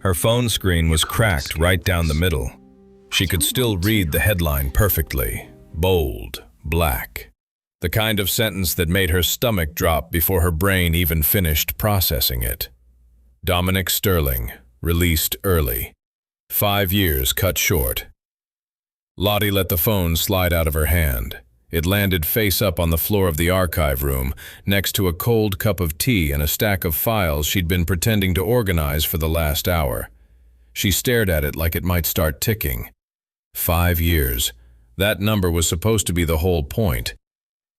Her phone screen was cracked right down the middle. She could still read the headline perfectly. Bold, black. The kind of sentence that made her stomach drop before her brain even finished processing it. Dominic Sterling, released early. 5 years cut short. Lottie let the phone slide out of her hand. It landed face up on the floor of the archive room, next to a cold cup of tea and a stack of files she'd been pretending to organize for the last hour. She stared at it like it might start ticking. 5 years. That number was supposed to be the whole point.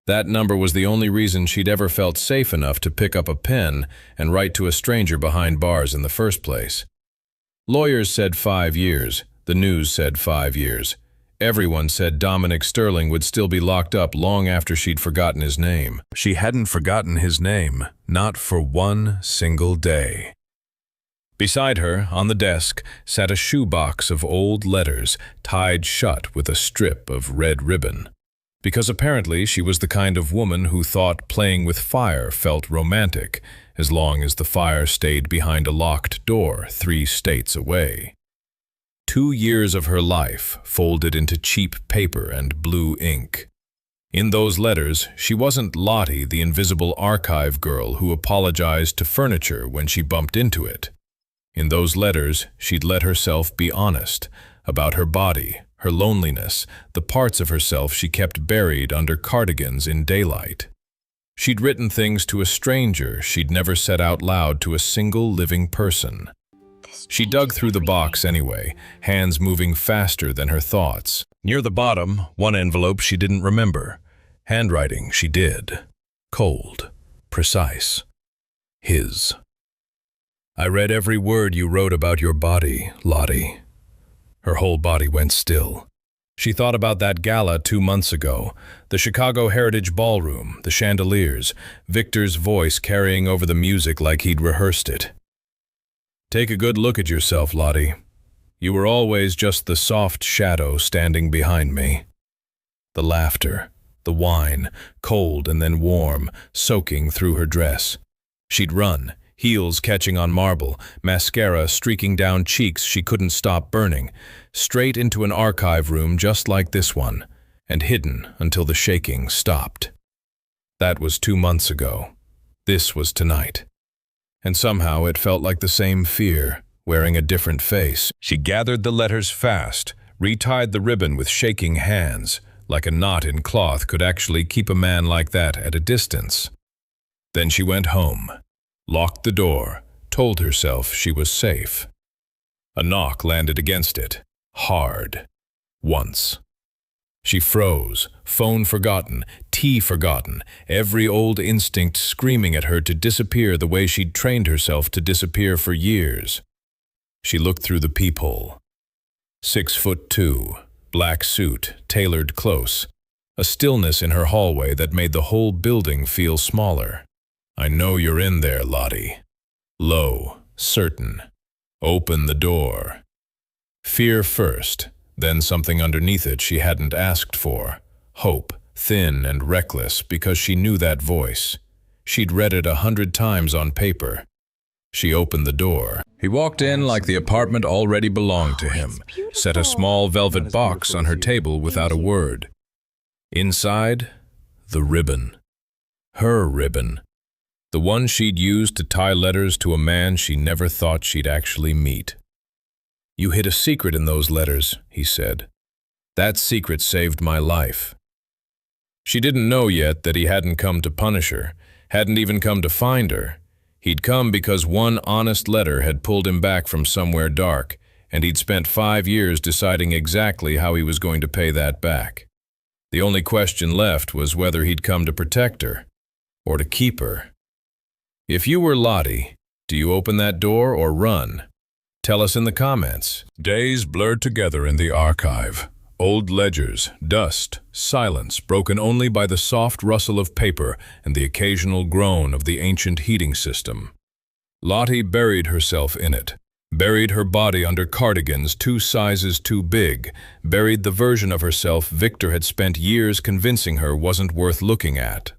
That number was the only reason she'd ever felt safe enough to pick up a pen and write to a stranger behind bars in the first place. Lawyers said 5 years. The news said 5 years. Everyone said Dominic Sterling would still be locked up long after she'd forgotten his name. She hadn't forgotten his name, not for one single day. Beside her, on the desk, sat a shoebox of old letters tied shut with a strip of red ribbon. Because apparently she was the kind of woman who thought playing with fire felt romantic, as long as the fire stayed behind a locked door 3 states away. 2 years of her life folded into cheap paper and blue ink. In those letters, she wasn't Lottie, the invisible archive girl who apologized to furniture when she bumped into it. In those letters, she'd let herself be honest about her body, her loneliness, the parts of herself she kept buried under cardigans in daylight. She'd written things to a stranger she'd never said out loud to a single living person. She dug through the box anyway, hands moving faster than her thoughts. Near the bottom, one envelope she didn't remember. Handwriting she did. Cold. Precise. His. I read every word you wrote about your body, Lottie. Her whole body went still. She thought about that gala 2 months ago, the Chicago Heritage Ballroom, the chandeliers, Victor's voice carrying over the music like he'd rehearsed it. Take a good look at yourself, Lottie. You were always just the soft shadow standing behind me. The laughter, the wine, cold and then warm, soaking through her dress. She'd run, heels catching on marble, mascara streaking down cheeks she couldn't stop burning, straight into an archive room just like this one, and hidden until the shaking stopped. That was 2 months ago. This was tonight. And somehow it felt like the same fear, wearing a different face. She gathered the letters fast, retied the ribbon with shaking hands, like a knot in cloth could actually keep a man like that at a distance. Then she went home, locked the door, told herself she was safe. A knock landed against it, hard, once. She froze, phone forgotten, tea forgotten, every old instinct screaming at her to disappear the way she'd trained herself to disappear for years. She looked through the peephole. 6'2", black suit, tailored close. A stillness in her hallway that made the whole building feel smaller. I know you're in there, Lottie. Low, certain. Open the door. Fear first. Then something underneath it she hadn't asked for. Hope, thin and reckless because she knew that voice. She'd read it 100 times on paper. She opened the door. He walked in like the apartment already belonged to him, set a small velvet box on her table without a word. Inside, the ribbon. Her ribbon. The one she'd used to tie letters to a man she never thought she'd actually meet. You hid a secret in those letters, he said. That secret saved my life. She didn't know yet that he hadn't come to punish her, hadn't even come to find her. He'd come because one honest letter had pulled him back from somewhere dark, and he'd spent 5 years deciding exactly how he was going to pay that back. The only question left was whether he'd come to protect her, or to keep her. If you were Lottie, do you open that door or run? Tell us in the comments. Days blurred together in the archive. Old ledgers, dust, silence broken only by the soft rustle of paper and the occasional groan of the ancient heating system. Lottie buried herself in it, buried her body under cardigans 2 sizes too big, buried the version of herself Victor had spent years convincing her wasn't worth looking at.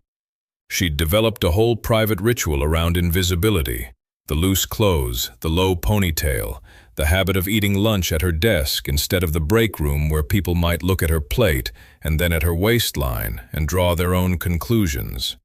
She'd developed a whole private ritual around invisibility, The loose clothes, the low ponytail, the habit of eating lunch at her desk instead of the break room where people might look at her plate and then at her waistline and draw their own conclusions.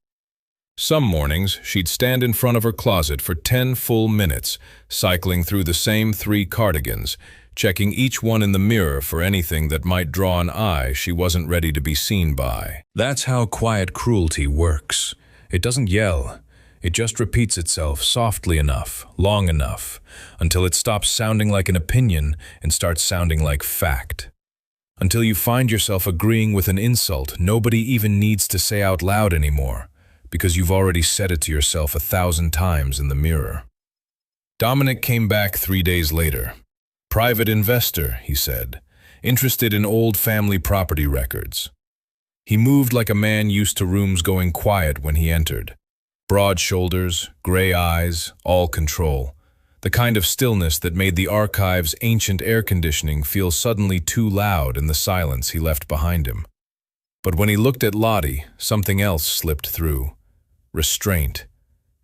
Some mornings, she'd stand in front of her closet for 10 full minutes, cycling through the same 3 cardigans, checking each one in the mirror for anything that might draw an eye she wasn't ready to be seen by. That's how quiet cruelty works. It doesn't yell. It just repeats itself softly enough, long enough, until it stops sounding like an opinion and starts sounding like fact. Until you find yourself agreeing with an insult nobody even needs to say out loud anymore, because you've already said it to yourself 1,000 times in the mirror. Dominic came back 3 days later. Private investor, he said, interested in old family property records. He moved like a man used to rooms going quiet when he entered. Broad shoulders, gray eyes, all control. The kind of stillness that made the archive's ancient air conditioning feel suddenly too loud in the silence he left behind him. But when he looked at Lottie, something else slipped through. Restraint.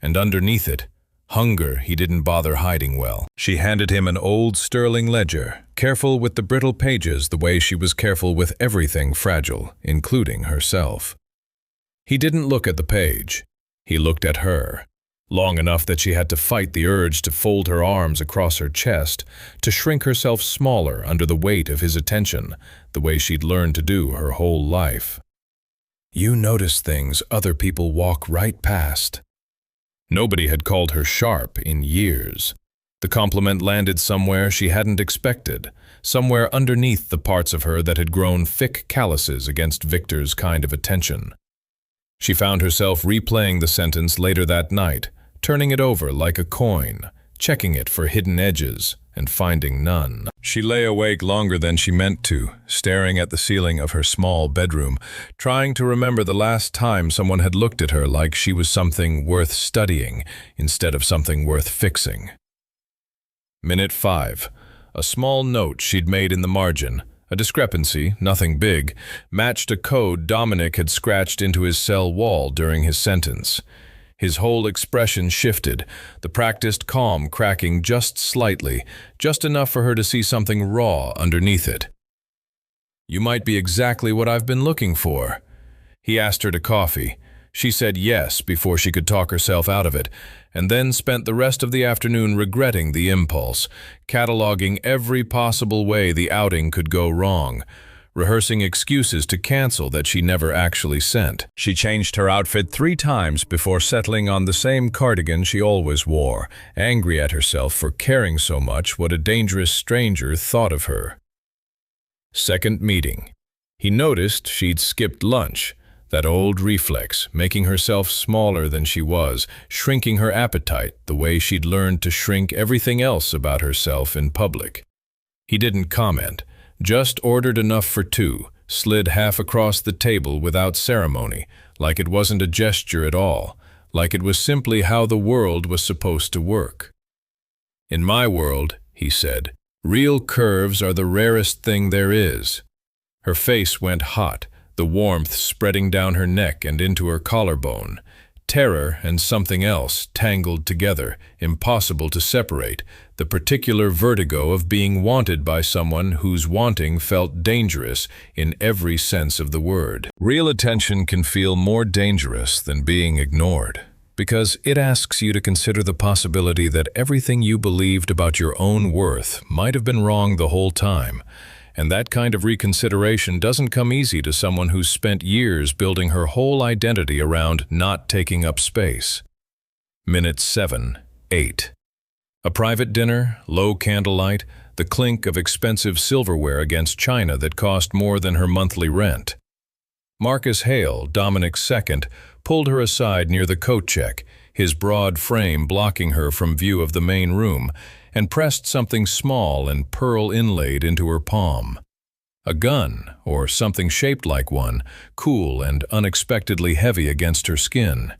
And underneath it, hunger he didn't bother hiding well. She handed him an old Sterling ledger, careful with the brittle pages the way she was careful with everything fragile, including herself. He didn't look at the page. He looked at her, long enough that she had to fight the urge to fold her arms across her chest, to shrink herself smaller under the weight of his attention, the way she'd learned to do her whole life. You notice things other people walk right past. Nobody had called her sharp in years. The compliment landed somewhere she hadn't expected, somewhere underneath the parts of her that had grown thick calluses against Victor's kind of attention. She found herself replaying the sentence later that night, turning it over like a coin, checking it for hidden edges, and finding none. She lay awake longer than she meant to, staring at the ceiling of her small bedroom, trying to remember the last time someone had looked at her like she was something worth studying instead of something worth fixing. Minute 5. A small note she'd made in the margin. A discrepancy, nothing big, matched a code Dominic had scratched into his cell wall during his sentence. His whole expression shifted, the practiced calm cracking just slightly, just enough for her to see something raw underneath it. You might be exactly what I've been looking for. He asked her to coffee. She said yes before she could talk herself out of it, and then spent the rest of the afternoon regretting the impulse, cataloging every possible way the outing could go wrong, rehearsing excuses to cancel that she never actually sent. She changed her outfit 3 times before settling on the same cardigan she always wore, angry at herself for caring so much what a dangerous stranger thought of her. Second meeting. He noticed she'd skipped lunch. That old reflex, making herself smaller than she was, shrinking her appetite the way she'd learned to shrink everything else about herself in public. He didn't comment, just ordered enough for 2, slid half across the table without ceremony, like it wasn't a gesture at all, like it was simply how the world was supposed to work. In my world, he said, real curves are the rarest thing there is. Her face went hot, the warmth spreading down her neck and into her collarbone. Terror and something else tangled together, impossible to separate, the particular vertigo of being wanted by someone whose wanting felt dangerous in every sense of the word. Real attention can feel more dangerous than being ignored, because it asks you to consider the possibility that everything you believed about your own worth might have been wrong the whole time. And that kind of reconsideration doesn't come easy to someone who's spent years building her whole identity around not taking up space. Minute 7, 8. A private dinner, low candlelight, the clink of expensive silverware against china that cost more than her monthly rent. Marcus Hale, Dominic's second, pulled her aside near the coat check, his broad frame blocking her from view of the main room, and pressed something small and pearl-inlaid into her palm. A gun, or something shaped like one, cool and unexpectedly heavy against her skin.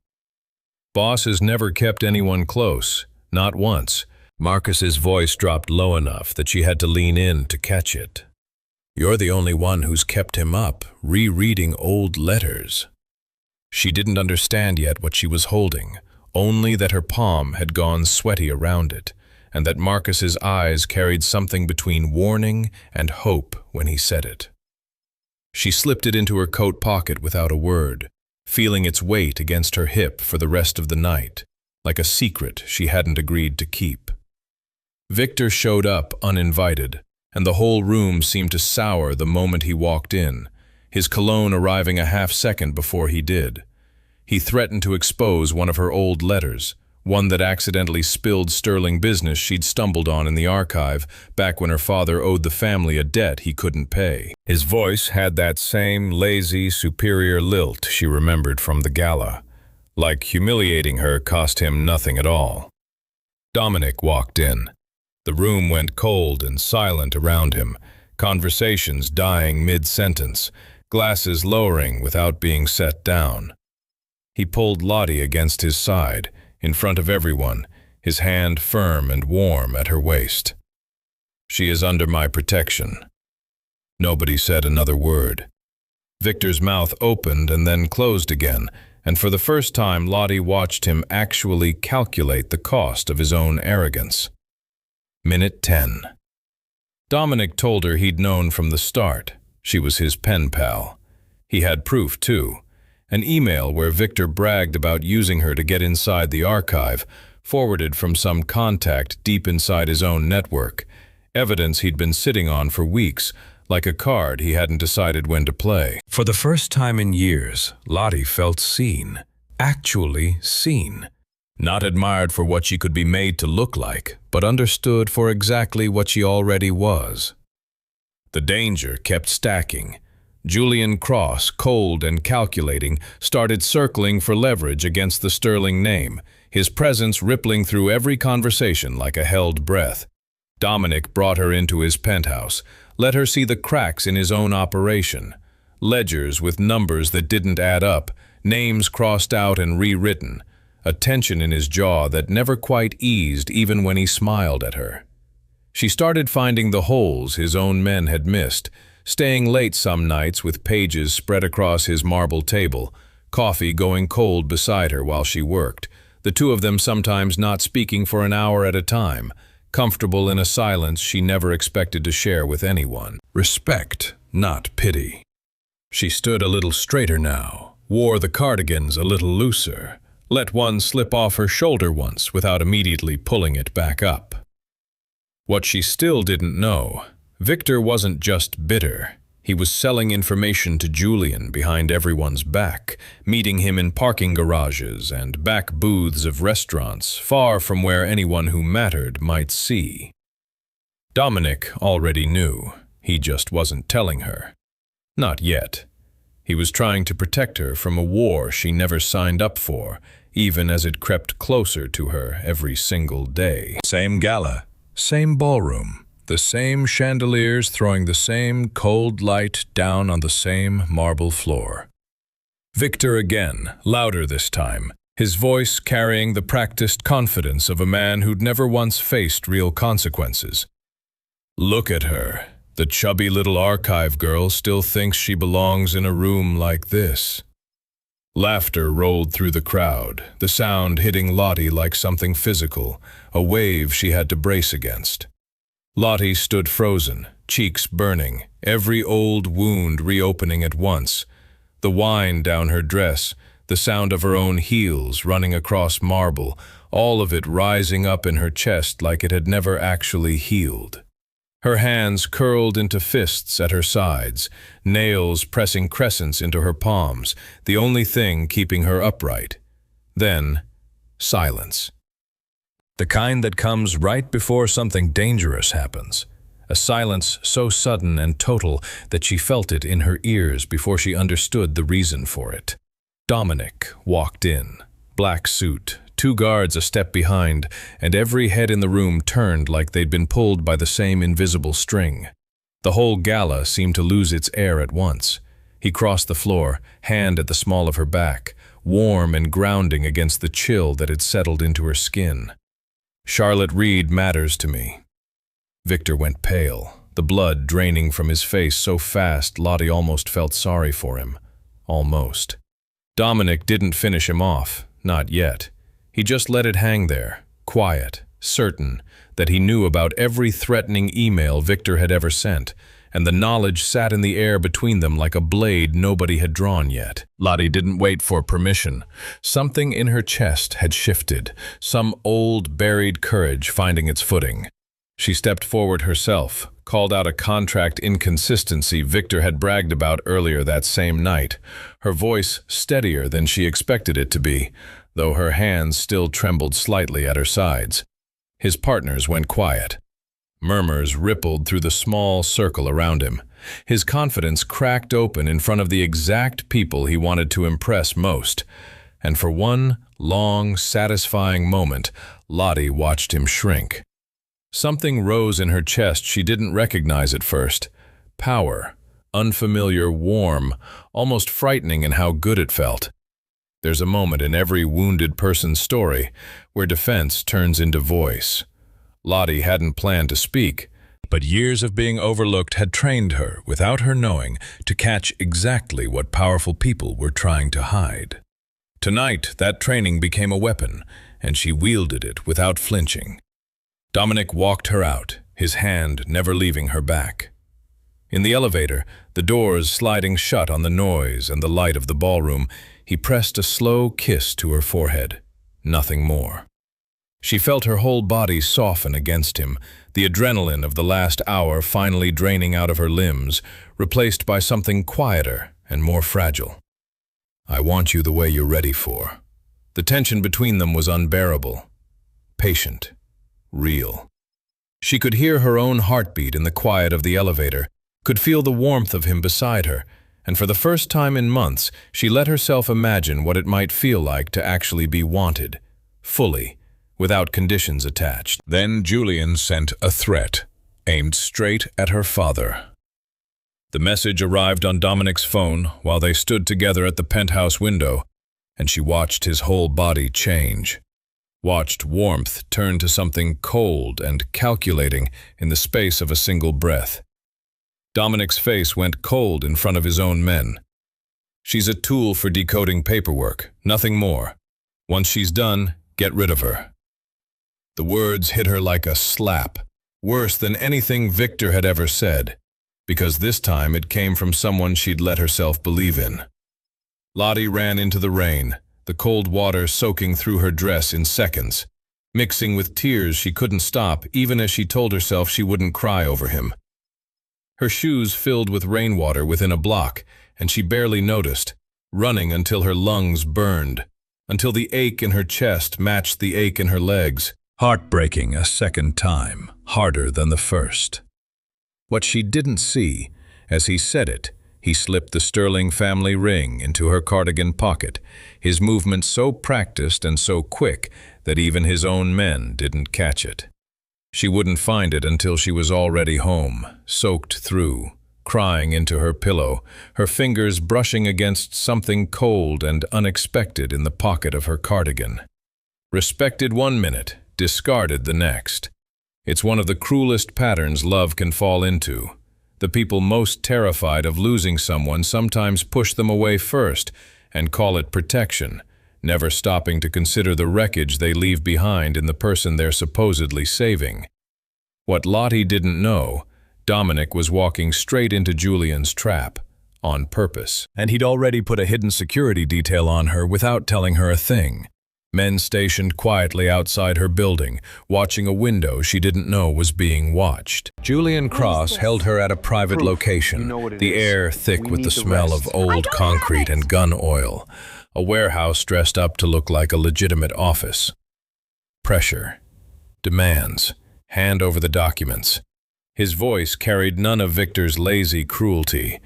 Boss has never kept anyone close, not once. Marcus's voice dropped low enough that she had to lean in to catch it. You're the only one who's kept him up, rereading old letters. She didn't understand yet what she was holding, only that her palm had gone sweaty around it, and that Marcus's eyes carried something between warning and hope when he said it. She slipped it into her coat pocket without a word, feeling its weight against her hip for the rest of the night, like a secret she hadn't agreed to keep. Victor showed up uninvited, and the whole room seemed to sour the moment he walked in, his cologne arriving a half-second before he did. He threatened to expose one of her old letters, one that accidentally spilled sterling business she'd stumbled on in the archive back when her father owed the family a debt he couldn't pay. His voice had that same lazy, superior lilt she remembered from the gala, like humiliating her cost him nothing at all. Dominic walked in. The room went cold and silent around him, conversations dying mid-sentence, glasses lowering without being set down. He pulled Lottie against his side, in front of everyone, his hand firm and warm at her waist. "She is under my protection." Nobody said another word. Victor's mouth opened and then closed again, and for the first time Lottie watched him actually calculate the cost of his own arrogance. Minute 10. Dominic told her he'd known from the start. She was his pen pal. He had proof, too. An email where Victor bragged about using her to get inside the archive, forwarded from some contact deep inside his own network. Evidence he'd been sitting on for weeks, like a card he hadn't decided when to play. For the first time in years, Lottie felt seen. Actually seen. Not admired for what she could be made to look like, but understood for exactly what she already was. The danger kept stacking. Julian Cross, cold and calculating, started circling for leverage against the Sterling name, his presence rippling through every conversation like a held breath. Dominic brought her into his penthouse, let her see the cracks in his own operation. Ledgers with numbers that didn't add up, names crossed out and rewritten, a tension in his jaw that never quite eased even when he smiled at her. She started finding the holes his own men had missed, staying late some nights with pages spread across his marble table, coffee going cold beside her while she worked, the two of them sometimes not speaking for an hour at a time, comfortable in a silence she never expected to share with anyone. Respect, not pity. She stood a little straighter now, wore the cardigans a little looser, let one slip off her shoulder once without immediately pulling it back up. What she still didn't know, Victor wasn't just bitter. He was selling information to Julian behind everyone's back, meeting him in parking garages and back booths of restaurants, far from where anyone who mattered might see. Dominic already knew. He just wasn't telling her. Not yet. He was trying to protect her from a war she never signed up for, even as it crept closer to her every single day. Same gala, same ballroom. The same chandeliers throwing the same cold light down on the same marble floor. Victor again, louder this time, his voice carrying the practiced confidence of a man who'd never once faced real consequences. "Look at her. The chubby little archive girl still thinks she belongs in a room like this." Laughter rolled through the crowd, the sound hitting Lottie like something physical, a wave she had to brace against. Lottie stood frozen, cheeks burning, every old wound reopening at once. The wine down her dress, the sound of her own heels running across marble, all of it rising up in her chest like it had never actually healed. Her hands curled into fists at her sides, nails pressing crescents into her palms, the only thing keeping her upright. Then, silence. The kind that comes right before something dangerous happens. A silence so sudden and total that she felt it in her ears before she understood the reason for it. Dominic walked in, black suit, 2 guards a step behind, and every head in the room turned like they'd been pulled by the same invisible string. The whole gala seemed to lose its air at once. He crossed the floor, hand at the small of her back, warm and grounding against the chill that had settled into her skin. "Charlotte Reed matters to me." Victor went pale, the blood draining from his face so fast Lottie almost felt sorry for him. Almost. Dominic didn't finish him off, not yet. He just let it hang there, quiet, certain that he knew about every threatening email Victor had ever sent, and the knowledge sat in the air between them like a blade nobody had drawn yet. Lottie didn't wait for permission. Something in her chest had shifted, some old, buried courage finding its footing. She stepped forward herself, called out a contract inconsistency Victor had bragged about earlier that same night, her voice steadier than she expected it to be, though her hands still trembled slightly at her sides. His partners went quiet. Murmurs rippled through the small circle around him. His confidence cracked open in front of the exact people he wanted to impress most, and for one long, satisfying moment, Lottie watched him shrink. Something rose in her chest she didn't recognize at first. Power, unfamiliar, warm, almost frightening in how good it felt. There's a moment in every wounded person's story where defense turns into voice. Lottie hadn't planned to speak, but years of being overlooked had trained her, without her knowing, to catch exactly what powerful people were trying to hide. Tonight, that training became a weapon, and she wielded it without flinching. Dominic walked her out, his hand never leaving her back. In the elevator, the doors sliding shut on the noise and the light of the ballroom, he pressed a slow kiss to her forehead. Nothing more. She felt her whole body soften against him, the adrenaline of the last hour finally draining out of her limbs, replaced by something quieter and more fragile. I want you the way you're ready for. The tension between them was unbearable. Patient. Real. She could hear her own heartbeat in the quiet of the elevator, could feel the warmth of him beside her, and for the first time in months, she let herself imagine what it might feel like to actually be wanted, fully, without conditions attached. Then Julian sent a threat, aimed straight at her father. The message arrived on Dominic's phone while they stood together at the penthouse window, and she watched his whole body change. Watched warmth turn to something cold and calculating in the space of a single breath. Dominic's face went cold in front of his own men. She's a tool for decoding paperwork, nothing more. Once she's done, get rid of her. The words hit her like a slap, worse than anything Victor had ever said, because this time it came from someone she'd let herself believe in. Lottie ran into the rain, the cold water soaking through her dress in seconds, mixing with tears she couldn't stop even as she told herself she wouldn't cry over him. Her shoes filled with rainwater within a block, and she barely noticed, running until her lungs burned, until the ache in her chest matched the ache in her legs, heartbreaking a second time, harder than the first. What she didn't see, as he said it, he slipped the Sterling family ring into her cardigan pocket, his movement so practiced and so quick that even his own men didn't catch it. She wouldn't find it until she was already home, soaked through, crying into her pillow, her fingers brushing against something cold and unexpected in the pocket of her cardigan. Respected 1 minute, discarded the next. It's one of the cruelest patterns love can fall into. The people most terrified of losing someone sometimes push them away first and call it protection, never stopping to consider the wreckage they leave behind in the person they're supposedly saving. What Lottie didn't know, Dominic was walking straight into Julian's trap, on purpose. And he'd already put a hidden security detail on her without telling her a thing. Men stationed quietly outside her building, watching a window she didn't know was being watched. Julian Cross held her at a private location, the air thick with the smell of old concrete and gun oil, a warehouse dressed up to look like a legitimate office. Pressure. Demands. Hand over the documents. His voice carried none of Victor's lazy cruelty.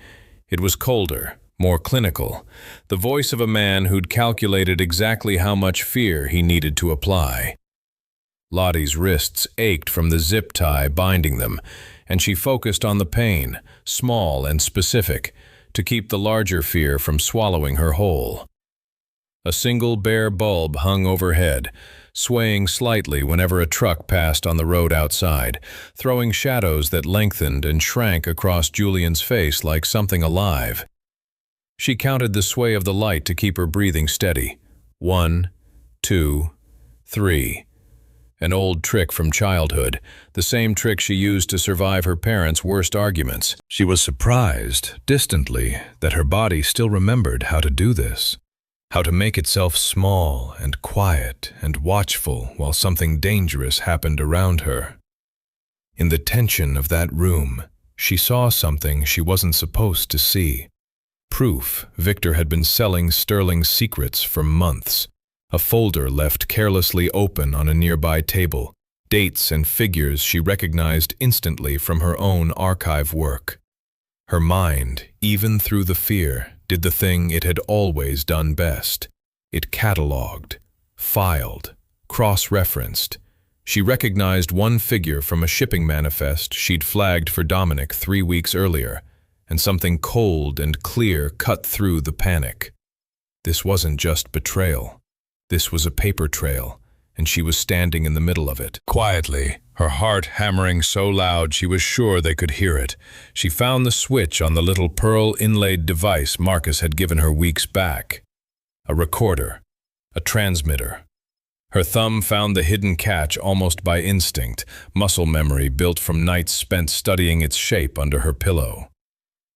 It was colder, more clinical, the voice of a man who'd calculated exactly how much fear he needed to apply. Lottie's wrists ached from the zip tie binding them, and she focused on the pain, small and specific, to keep the larger fear from swallowing her whole. A single bare bulb hung overhead, swaying slightly whenever a truck passed on the road outside, throwing shadows that lengthened and shrank across Julian's face like something alive. She counted the sway of the light to keep her breathing steady. 1, 2, 3. An old trick from childhood, the same trick she used to survive her parents' worst arguments. She was surprised, distantly, that her body still remembered how to do this, how to make itself small and quiet and watchful while something dangerous happened around her. In the tension of that room, she saw something she wasn't supposed to see. Proof Victor had been selling Sterling's secrets for months. A folder left carelessly open on a nearby table, dates and figures she recognized instantly from her own archive work. Her mind, even through the fear, did the thing it had always done best. It cataloged, filed, cross-referenced. She recognized one figure from a shipping manifest she'd flagged for Dominic 3 weeks earlier, and something cold and clear cut through the panic. This wasn't just betrayal. This was a paper trail, and she was standing in the middle of it. Quietly, her heart hammering so loud she was sure they could hear it, she found the switch on the little pearl-inlaid device Marcus had given her weeks back. A recorder, a transmitter. Her thumb found the hidden catch almost by instinct, muscle memory built from nights spent studying its shape under her pillow.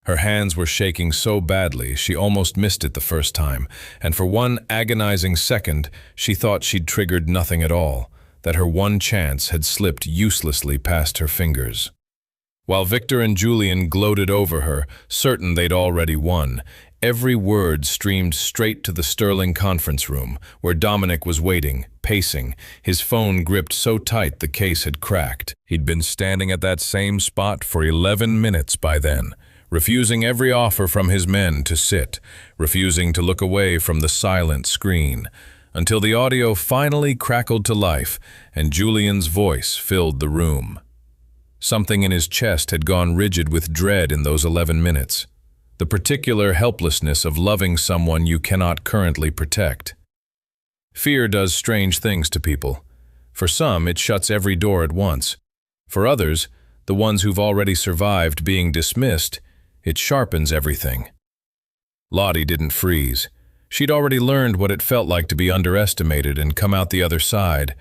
Her hands were shaking so badly she almost missed it the first time, and for one agonizing second she thought she'd triggered nothing at all, that her one chance had slipped uselessly past her fingers. While Victor and Julian gloated over her, certain they'd already won, every word streamed straight to the Sterling conference room, where Dominic was waiting, pacing, his phone gripped so tight the case had cracked. He'd been standing at that same spot for 11 minutes by then, refusing every offer from his men to sit, refusing to look away from the silent screen, until the audio finally crackled to life and Julian's voice filled the room. Something in his chest had gone rigid with dread in those 11 minutes, the particular helplessness of loving someone you cannot currently protect. Fear does strange things to people. For some, it shuts every door at once. For others, the ones who've already survived being dismissed, it sharpens everything. Lottie didn't freeze. She'd already learned what it felt like to be underestimated and come out the other side,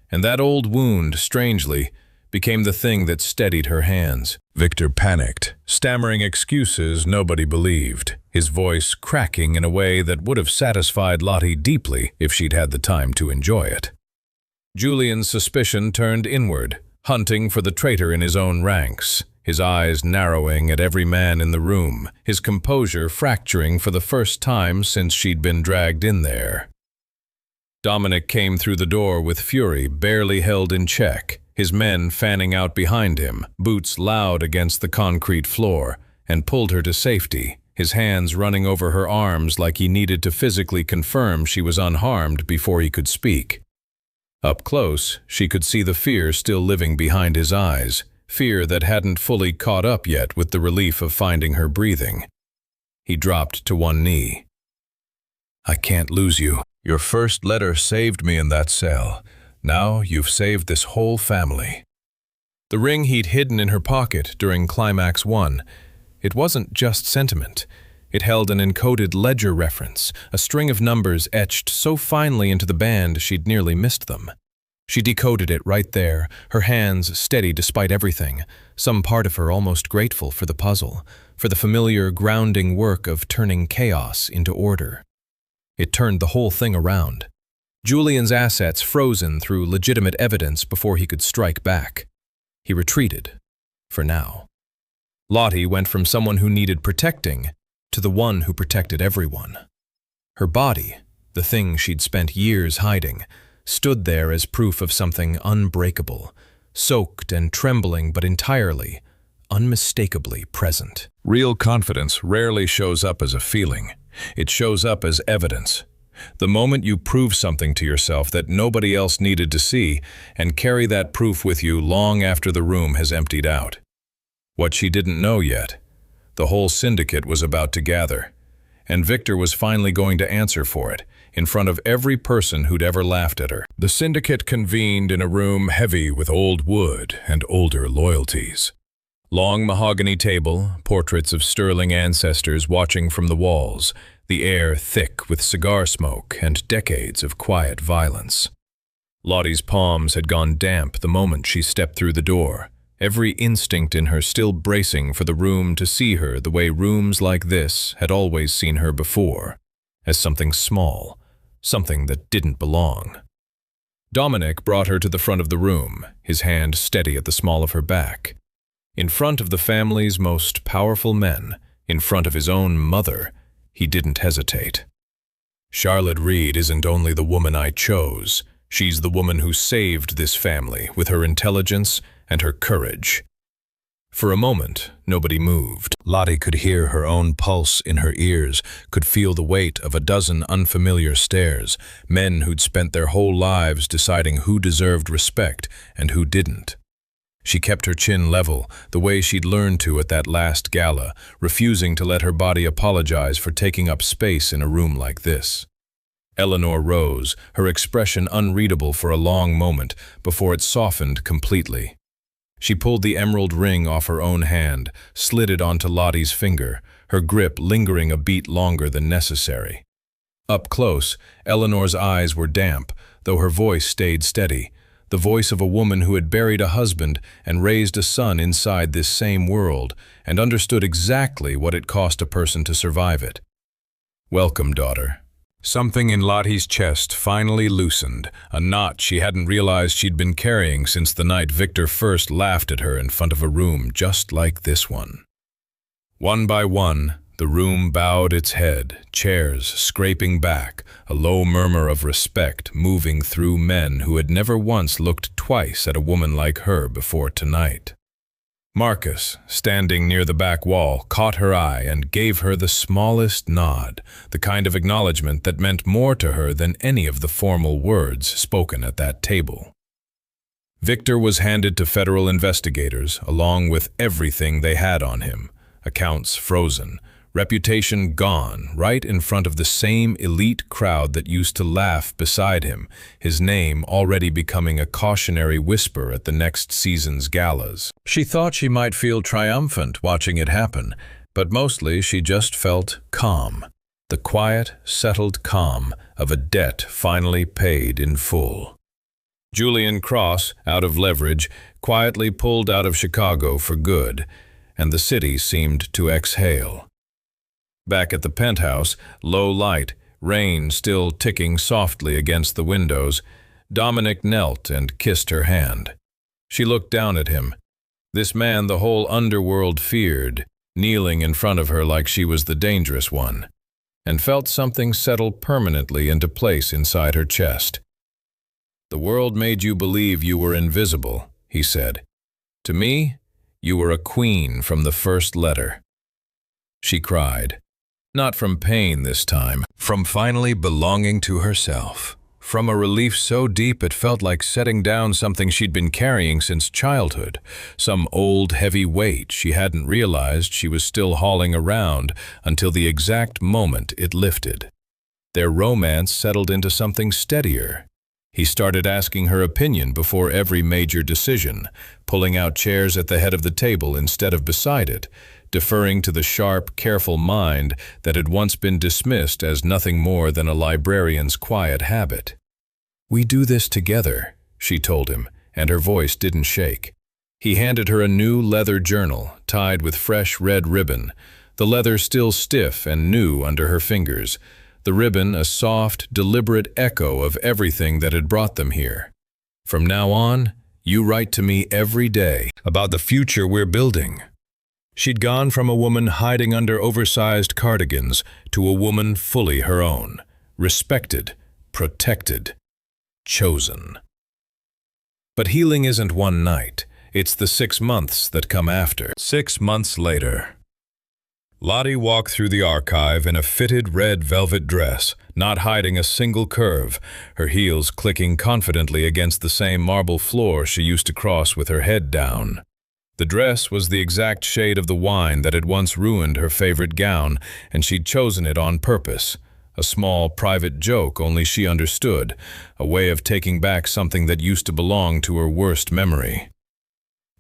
and that old wound, strangely, became the thing that steadied her hands. Victor panicked, stammering excuses nobody believed, his voice cracking in a way that would have satisfied Lottie deeply if she'd had the time to enjoy it. Julian's suspicion turned inward, hunting for the traitor in his own ranks, his eyes narrowing at every man in the room, his composure fracturing for the first time since she'd been dragged in there. Dominic came through the door with fury barely held in check, his men fanning out behind him, boots loud against the concrete floor, and pulled her to safety, his hands running over her arms like he needed to physically confirm she was unharmed before he could speak. Up close, she could see the fear still living behind his eyes, fear that hadn't fully caught up yet with the relief of finding her breathing. He dropped to one knee. "I can't lose you. Your first letter saved me in that cell. Now you've saved this whole family." The ring he'd hidden in her pocket during Climax 1, it wasn't just sentiment. It held an encoded ledger reference, a string of numbers etched so finely into the band she'd nearly missed them. She decoded it right there, her hands steady despite everything, some part of her almost grateful for the puzzle, for the familiar grounding work of turning chaos into order. It turned the whole thing around. Julian's assets frozen through legitimate evidence before he could strike back. He retreated, for now. Lottie went from someone who needed protecting to the one who protected everyone. Her body, the thing she'd spent years hiding, stood there as proof of something unbreakable, soaked and trembling but entirely, unmistakably present. Real confidence rarely shows up as a feeling. It shows up as evidence. The moment you prove something to yourself that nobody else needed to see and carry that proof with you long after the room has emptied out. What she didn't know yet, the whole syndicate was about to gather, and Victor was finally going to answer for it, in front of every person who'd ever laughed at her. The syndicate convened in a room heavy with old wood and older loyalties. Long mahogany table, portraits of Sterling ancestors watching from the walls, the air thick with cigar smoke and decades of quiet violence. Lottie's palms had gone damp the moment she stepped through the door, every instinct in her still bracing for the room to see her the way rooms like this had always seen her before, as something small, something that didn't belong. Dominic brought her to the front of the room, his hand steady at the small of her back. In front of the family's most powerful men, in front of his own mother, he didn't hesitate. "Charlotte Reed isn't only the woman I chose, she's the woman who saved this family with her intelligence and her courage." For a moment, nobody moved. Lottie could hear her own pulse in her ears, could feel the weight of a dozen unfamiliar stares, men who'd spent their whole lives deciding who deserved respect and who didn't. She kept her chin level, the way she'd learned to at that last gala, refusing to let her body apologize for taking up space in a room like this. Eleanor rose, her expression unreadable for a long moment before it softened completely. She pulled the emerald ring off her own hand, slid it onto Lottie's finger, her grip lingering a beat longer than necessary. Up close, Eleanor's eyes were damp, though her voice stayed steady, the voice of a woman who had buried a husband and raised a son inside this same world and understood exactly what it cost a person to survive it. "Welcome, daughter." Something in Lottie's chest finally loosened, a knot she hadn't realized she'd been carrying since the night Victor first laughed at her in front of a room just like this one. One by one, the room bowed its head, chairs scraping back, a low murmur of respect moving through men who had never once looked twice at a woman like her before tonight. Marcus, standing near the back wall, caught her eye and gave her the smallest nod, the kind of acknowledgement that meant more to her than any of the formal words spoken at that table. Victor was handed to federal investigators, along with everything they had on him, accounts frozen, reputation gone, right in front of the same elite crowd that used to laugh beside him, his name already becoming a cautionary whisper at the next season's galas. She thought she might feel triumphant watching it happen, but mostly she just felt calm, the quiet, settled calm of a debt finally paid in full. Julian Cross, out of leverage, quietly pulled out of Chicago for good, and the city seemed to exhale. Back at the penthouse, low light, rain still ticking softly against the windows, Dominic knelt and kissed her hand. She looked down at him. This man the whole underworld feared, kneeling in front of her like she was the dangerous one, and felt something settle permanently into place inside her chest. "The world made you believe you were invisible," he said. "To me, you were a queen from the first letter." She cried. Not from pain this time, from finally belonging to herself. From a relief so deep it felt like setting down something she'd been carrying since childhood, some old heavy weight she hadn't realized she was still hauling around until the exact moment it lifted. Their romance settled into something steadier. He started asking her opinion before every major decision, pulling out chairs at the head of the table instead of beside it, deferring to the sharp, careful mind that had once been dismissed as nothing more than a librarian's quiet habit. "We do this together," she told him, and her voice didn't shake. He handed her a new leather journal, tied with fresh red ribbon, the leather still stiff and new under her fingers, the ribbon a soft, deliberate echo of everything that had brought them here. "From now on, you write to me every day about the future we're building." She'd gone from a woman hiding under oversized cardigans to a woman fully her own, respected, protected, chosen. But healing isn't one night, it's the 6 months that come after. 6 months later. Lottie walked through the archive in a fitted red velvet dress, not hiding a single curve, her heels clicking confidently against the same marble floor she used to cross with her head down. The dress was the exact shade of the wine that had once ruined her favorite gown, and she'd chosen it on purpose. A small, private joke only she understood, a way of taking back something that used to belong to her worst memory.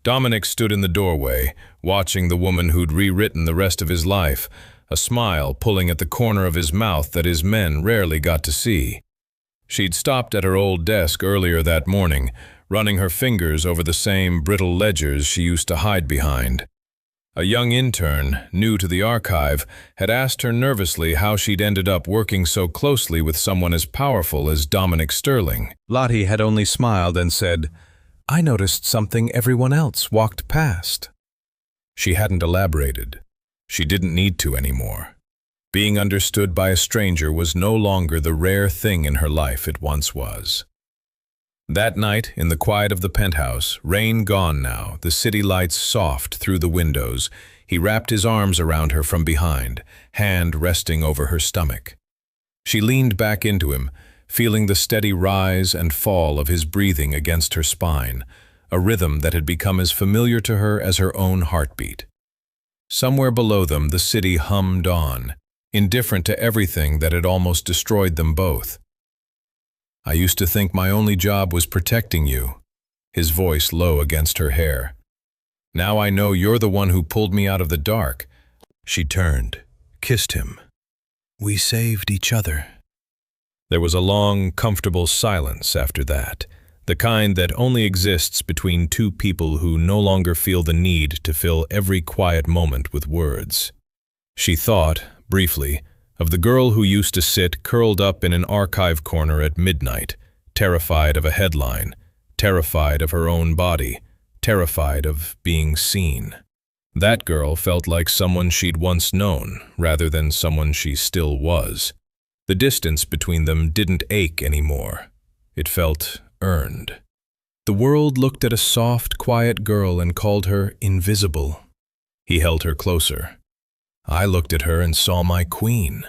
Dominic stood in the doorway, watching the woman who'd rewritten the rest of his life, a smile pulling at the corner of his mouth that his men rarely got to see. She'd stopped at her old desk earlier that morning, running her fingers over the same brittle ledgers she used to hide behind. A young intern, new to the archive, had asked her nervously how she'd ended up working so closely with someone as powerful as Dominic Sterling. Lottie had only smiled and said, "I noticed something everyone else walked past." She hadn't elaborated. She didn't need to anymore. Being understood by a stranger was no longer the rare thing in her life it once was. That night, in the quiet of the penthouse, rain gone now, the city lights soft through the windows, he wrapped his arms around her from behind, hand resting over her stomach. She leaned back into him, feeling the steady rise and fall of his breathing against her spine, a rhythm that had become as familiar to her as her own heartbeat. Somewhere below them, the city hummed on, indifferent to everything that had almost destroyed them both. "I used to think my only job was protecting you," his voice low against her hair. "Now I know you're the one who pulled me out of the dark." She turned, kissed him. "We saved each other." There was a long, comfortable silence after that, the kind that only exists between two people who no longer feel the need to fill every quiet moment with words. She thought, briefly, of the girl who used to sit curled up in an archive corner at midnight, terrified of a headline, terrified of her own body, terrified of being seen. That girl felt like someone she'd once known, rather than someone she still was. The distance between them didn't ache anymore. It felt earned. The world looked at a soft, quiet girl and called her invisible. He held her closer. I looked at her and saw my queen.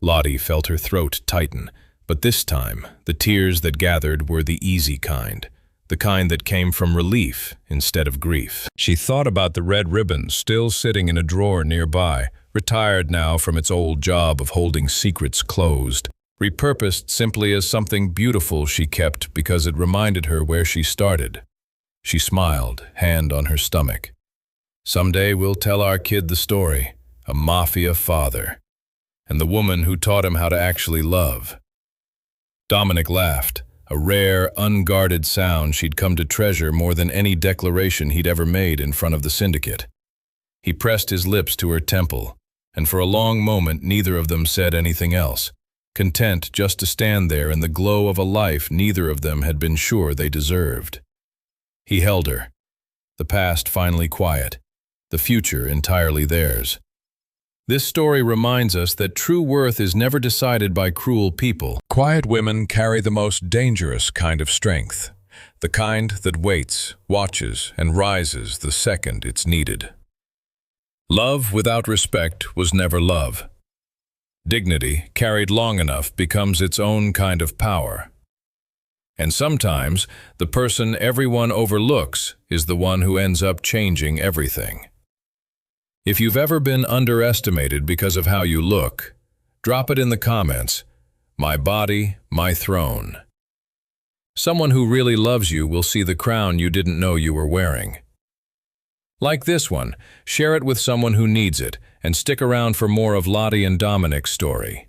Lottie felt her throat tighten, but this time, the tears that gathered were the easy kind, the kind that came from relief instead of grief. She thought about the red ribbon still sitting in a drawer nearby, retired now from its old job of holding secrets closed, repurposed simply as something beautiful she kept because it reminded her where she started. She smiled, hand on her stomach. "Someday we'll tell our kid the story. A Mafia father, and the woman who taught him how to actually love." Dominic laughed, a rare, unguarded sound she'd come to treasure more than any declaration he'd ever made in front of the syndicate. He pressed his lips to her temple, and for a long moment neither of them said anything else, content just to stand there in the glow of a life neither of them had been sure they deserved. He held her, the past finally quiet, the future entirely theirs. This story reminds us that true worth is never decided by cruel people. Quiet women carry the most dangerous kind of strength, the kind that waits, watches, and rises the second it's needed. Love without respect was never love. Dignity, carried long enough, becomes its own kind of power. And sometimes, the person everyone overlooks is the one who ends up changing everything. If you've ever been underestimated because of how you look, drop it in the comments. My body, my throne. Someone who really loves you will see the crown you didn't know you were wearing. Like this one, share it with someone who needs it, and stick around for more of Lottie and Dominic's story.